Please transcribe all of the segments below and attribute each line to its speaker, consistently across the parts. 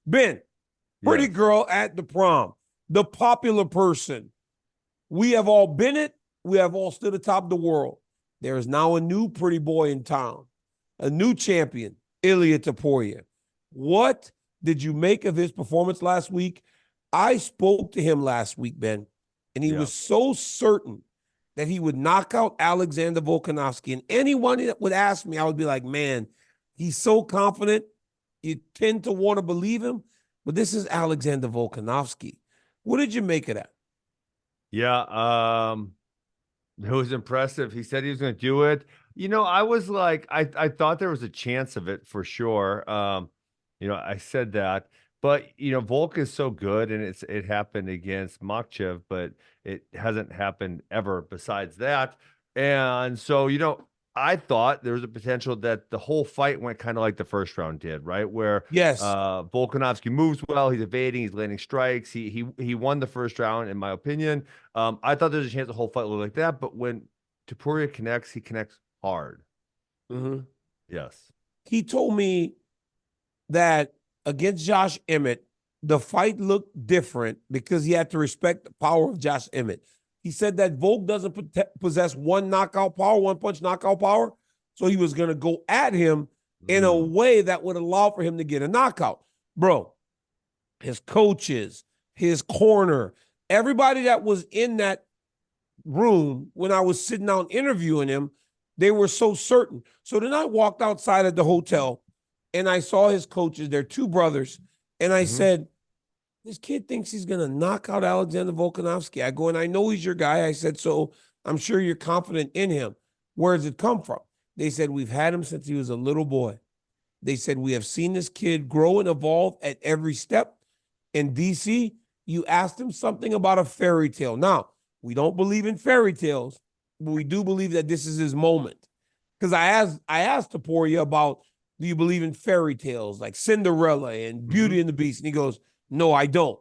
Speaker 1: Ben, pretty
Speaker 2: Yes.
Speaker 1: girl at the prom, the popular person. We have all been it. We have all stood atop the world. There is now a new pretty boy in town, a new champion, Ilia Topuria. What did you make of his performance last week? I spoke to him last week, Ben, and he
Speaker 2: Yeah.
Speaker 1: was so certain that he would knock out Alexander Volkanovski. And anyone that would ask me, I would be like, man, he's so confident. You tend to want to believe him, but this is Alexander Volkanovski. What did you make of that?
Speaker 2: Yeah. It was impressive. He said he was going to do it. I was like, I thought there was a chance of it for sure. I said that, but Volk is so good, and it happened against Makhachev, but it hasn't happened ever besides that. And so, I thought there was a potential that the whole fight went kind of like the first round did, right? Where
Speaker 1: Yes.
Speaker 2: Volkanovski moves well, he's evading, he's landing strikes. He won the first round, in my opinion. I thought there's a chance the whole fight would look like that, but when Topuria connects, he connects hard.
Speaker 1: Mm-hmm.
Speaker 2: Yes.
Speaker 1: He told me that against Josh Emmett, the fight looked different because he had to respect the power of Josh Emmett. He said that Volk doesn't possess one knockout power, one punch knockout power. So he was going to go at him in a way that would allow for him to get a knockout. Bro, his coaches, his corner, everybody that was in that room when I was sitting down interviewing him, they were so certain. So then I walked outside of the hotel and I saw his coaches, they're two brothers, and I said, this kid thinks he's going to knock out Alexander Volkanovski. I go, and I know he's your guy. I said, so I'm sure you're confident in him. Where does it come from? They said, we've had him since he was a little boy. They said, we have seen this kid grow and evolve at every step. In DC, you asked him something about a fairy tale. Now, we don't believe in fairy tales, but we do believe that this is his moment. Because I asked Topuria about, do you believe in fairy tales like Cinderella and Beauty and the Beast? And he goes, no, I don't.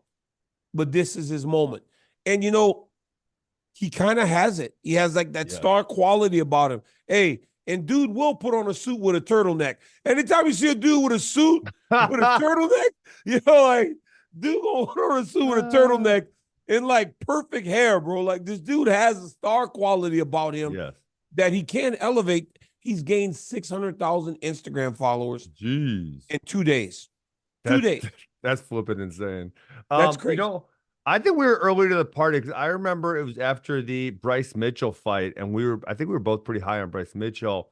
Speaker 1: But this is his moment. And, he kind of has it. He has like that star quality about him. Hey, and dude will put on a suit with a turtleneck. Anytime you see a dude with a suit with a turtleneck, like, dude gonna put on a suit with a turtleneck and like perfect hair, bro. Like, this dude has a star quality about him that he can elevate. He's gained 600,000 Instagram followers in 2 days. 2 days.
Speaker 2: That's flipping insane.
Speaker 1: That's crazy.
Speaker 2: I think we were early to the party because I remember it was after the Bryce Mitchell fight, and I think we were both pretty high on Bryce Mitchell,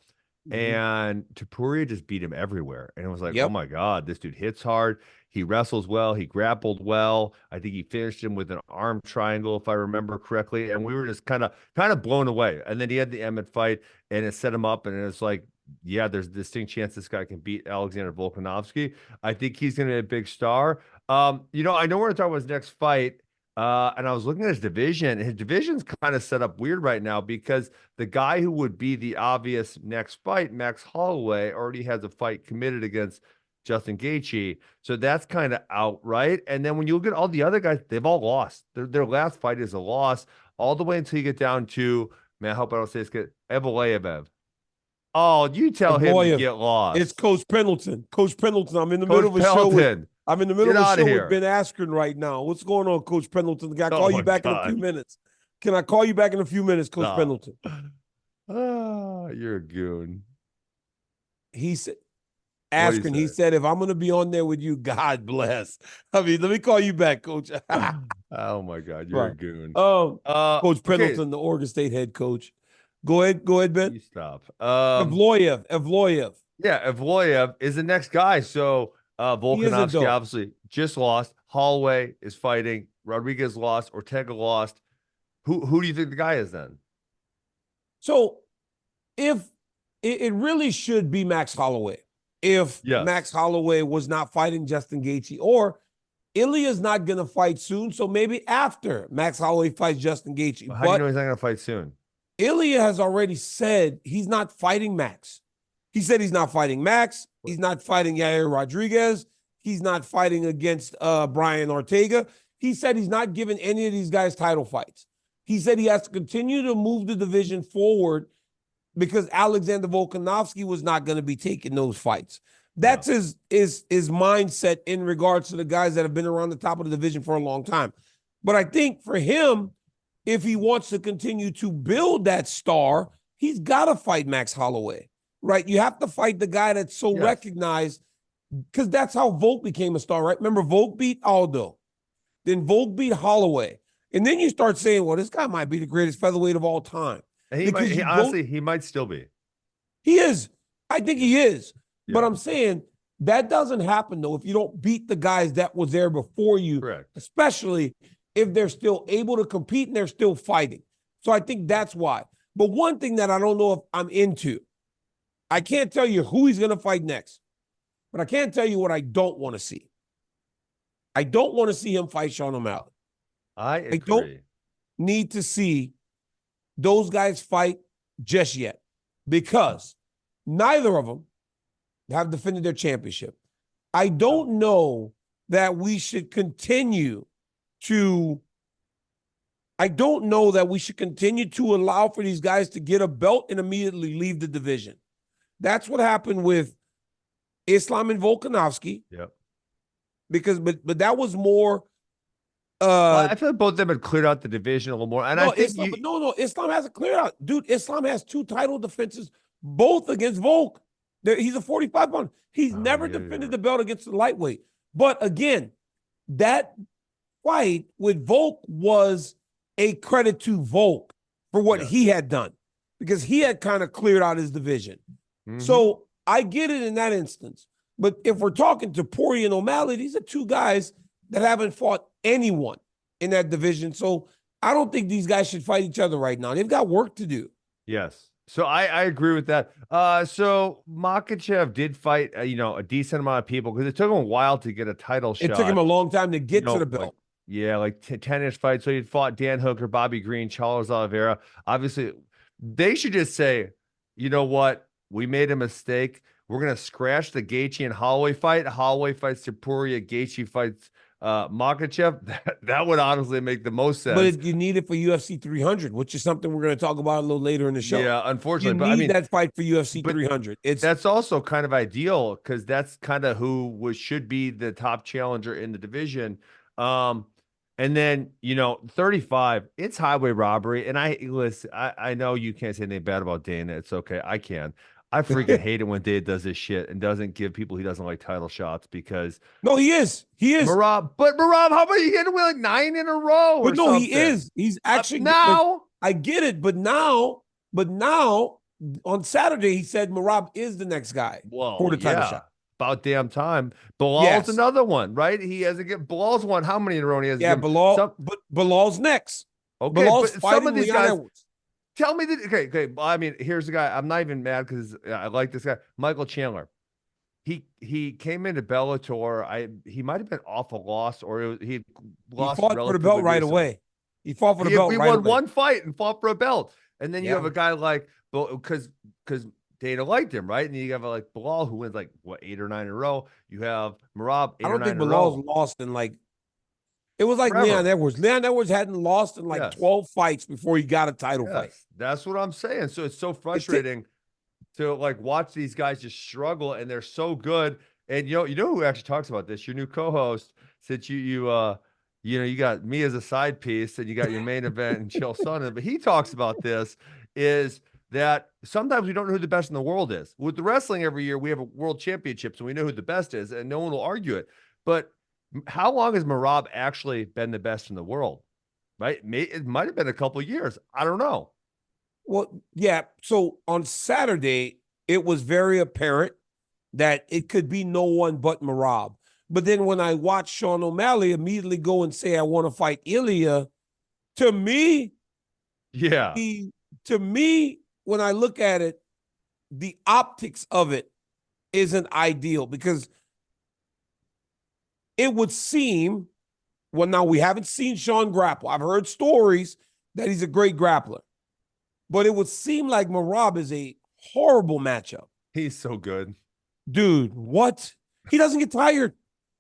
Speaker 2: and Topuria just beat him everywhere. And it was like, oh my God, this dude hits hard. He wrestles well. He grappled well. I think he finished him with an arm triangle, if I remember correctly. And we were just kind of blown away. And then he had the Emmett fight, and it set him up. And it's like, yeah, there's a distinct chance this guy can beat Alexander Volkanovski. I think he's going to be a big star. I know we're going to talk about his next fight. And I was looking at his division. His division's kind of set up weird right now because the guy who would be the obvious next fight, Max Holloway, already has a fight committed against Justin Gaethje. So that's kind of out, right? And then when you look at all the other guys, they've all lost. Their last fight is a loss all the way until you get down to, man, I hope I don't say this good, Evloev. Oh, you tell him to get lost.
Speaker 1: It's Coach Pendleton. Coach Pendleton. I'm in the middle of a show with Ben Askren right now. What's going on, Coach Pendleton? Can I call you back in a few minutes? Can I call you back in a few minutes, Coach Pendleton?
Speaker 2: You're a goon.
Speaker 1: He said, Askren, he said, if I'm going to be on there with you, God bless. I mean, let me call you back, Coach.
Speaker 2: Oh, my God. You're a goon.
Speaker 1: Coach Pendleton, the Oregon State head coach. Go ahead, Ben.
Speaker 2: You stop.
Speaker 1: Evloev.
Speaker 2: Yeah, Evloev is the next guy. So Volkanovski obviously just lost. Holloway is fighting. Rodriguez lost. Ortega lost. Who do you think the guy is then?
Speaker 1: So if it really should be Max Holloway. If Max Holloway was not fighting Justin Gaethje, or Ilia's not going to fight soon, so maybe after Max Holloway fights Justin Gaethje.
Speaker 2: How do you know he's not going to fight soon?
Speaker 1: Ilia has already said he's not fighting Max. He said he's not fighting Max. He's not fighting Yair Rodriguez. He's not fighting against Brian Ortega. He said he's not giving any of these guys title fights. He said he has to continue to move the division forward because Alexander Volkanovski was not going to be taking those fights. That's his mindset in regards to the guys that have been around the top of the division for a long time. But I think for him, if he wants to continue to build that star, he's got to fight Max Holloway, right? You have to fight the guy that's so recognized, because that's how Volk became a star, right? Remember, Volk beat Aldo. Then Volk beat Holloway. And then you start saying, well, this guy might be the greatest featherweight of all time.
Speaker 2: And honestly, he might still be.
Speaker 1: He is. I think he is. Yeah. But I'm saying that doesn't happen, though, if you don't beat the guys that was there before you, especially if they're still able to compete and they're still fighting. So I think that's why. But one thing that I don't know if I'm into, I can't tell you who he's going to fight next, but I can't tell you what I don't want to see. I don't want to see him fight Sean O'Malley.
Speaker 2: I agree.
Speaker 1: I don't need to see those guys fight just yet, because neither of them have defended their championship. I don't know that we should continue to allow for these guys to get a belt and immediately leave the division. That's what happened with Islam and Volkanovski.
Speaker 2: Yep.
Speaker 1: Because, but that was more.
Speaker 2: I feel like both of them had cleared out the division a little more. And
Speaker 1: no,
Speaker 2: I think
Speaker 1: Islam hasn't cleared out. Dude, Islam has 2 title defenses, both against Volk. He's a 45-pounder. He's never defended the belt against the lightweight. But again, that fight with Volk was a credit to Volk for what he had done, because he had kind of cleared out his division. So I get it in that instance. But if we're talking to Topuria and O'Malley, these are 2 guys that haven't fought anyone in that division. So I don't think these guys should fight each other right now. They've got work to do.
Speaker 2: Yes. So I agree with that. So Makhachev did fight, a decent amount of people, because it took him a while to get a title shot.
Speaker 1: It took him a long time to get to the belt.
Speaker 2: Like 10-ish fights. So he fought Dan Hooker, Bobby Green, Charles Oliveira. Obviously, they should just say, you know what? We made a mistake. We're going to scratch the Gaethje and Holloway fight. Holloway fights Topuria. Gaethje fights Makhachev. That would honestly make the most sense.
Speaker 1: But you need it for UFC 300, which is something we're going to talk about a little later in the show.
Speaker 2: Yeah, unfortunately.
Speaker 1: You need that fight for UFC 300.
Speaker 2: That's also kind of ideal, because that's kind of who should be the top challenger in the division. And then, 35, it's highway robbery. And I know you can't say anything bad about Dana. It's okay. I can. I freaking hate it when Dana does this shit and doesn't give people he doesn't like title shots, because
Speaker 1: no, he is.
Speaker 2: Merab, how about you getting like 9 in a row?
Speaker 1: But no, something? He is. He's actually
Speaker 2: now.
Speaker 1: I get it, but now on Saturday he said Merab is the next guy for the title shot.
Speaker 2: About damn time. Bilal's another one, right? He hasn't get Bilal's won. How many in a row he has?
Speaker 1: Yeah, Bilal. But Bilal's next.
Speaker 2: Okay,
Speaker 1: Bilal's
Speaker 2: but
Speaker 1: fighting
Speaker 2: some of these
Speaker 1: Leon
Speaker 2: guys.
Speaker 1: Edwards.
Speaker 2: Tell me that. Okay. Well, I mean, here's the guy. I'm not even mad, because I like this guy, Michael Chandler. He came into Bellator. He might have been off a loss, or he lost.
Speaker 1: He fought for the belt right away. He fought for the belt.
Speaker 2: He won one fight and fought for a belt, and then you have a guy like, because Dana liked him, right? And you have like Bilal, who wins like 8 or 9 in a row. You have Merab.
Speaker 1: I don't think Bilal's lost in like. It was like Leon Edwards. Leon Edwards hadn't lost in like 12 fights before he got a title fight.
Speaker 2: That's what I'm saying. So it's so frustrating to like watch these guys just struggle, and they're so good. And you know who actually talks about this? Your new co-host, since you got me as a side piece, and you got your main event and Chael Sonnen, but he talks about this, is that sometimes we don't know who the best in the world is. With the wrestling, every year we have a world championships and we know who the best is, and no one will argue it. But how long has Merab actually been the best in the world? Right? It might have been a couple of years. I don't know.
Speaker 1: Well, yeah. So on Saturday, it was very apparent that it could be no one but Merab. But then when I watched Sean O'Malley immediately go and say, I want to fight Ilia, to me, when I look at it, the optics of it isn't ideal, because it would seem, well, now we haven't seen Sean grapple. I've heard stories that he's a great grappler, but it would seem like Merab is a horrible matchup.
Speaker 2: He's so good.
Speaker 1: Dude, what? He doesn't get tired.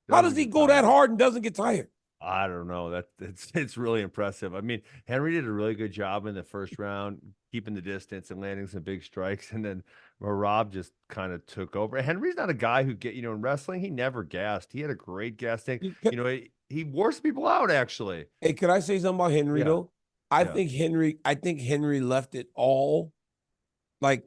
Speaker 1: How does he go that hard and doesn't get tired?
Speaker 2: I don't know. It's really impressive. I mean, Henry did a really good job in the first round, keeping the distance and landing some big strikes, and then Merab just kind of took over. Henry's not a guy who in wrestling, he never gassed. He had a great gas tank. He wore some people out actually.
Speaker 1: Hey, can I say something about Henry
Speaker 2: Yeah.
Speaker 1: though? I
Speaker 2: Yeah.
Speaker 1: think Henry left it all. Like,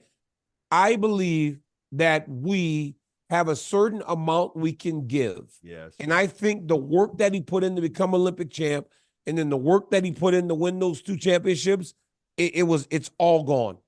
Speaker 1: I believe that we have a certain amount we can give.
Speaker 2: Yes.
Speaker 1: And I think the work that he put in to become Olympic champ, and then the work that he put in to win those 2 championships, it's all gone.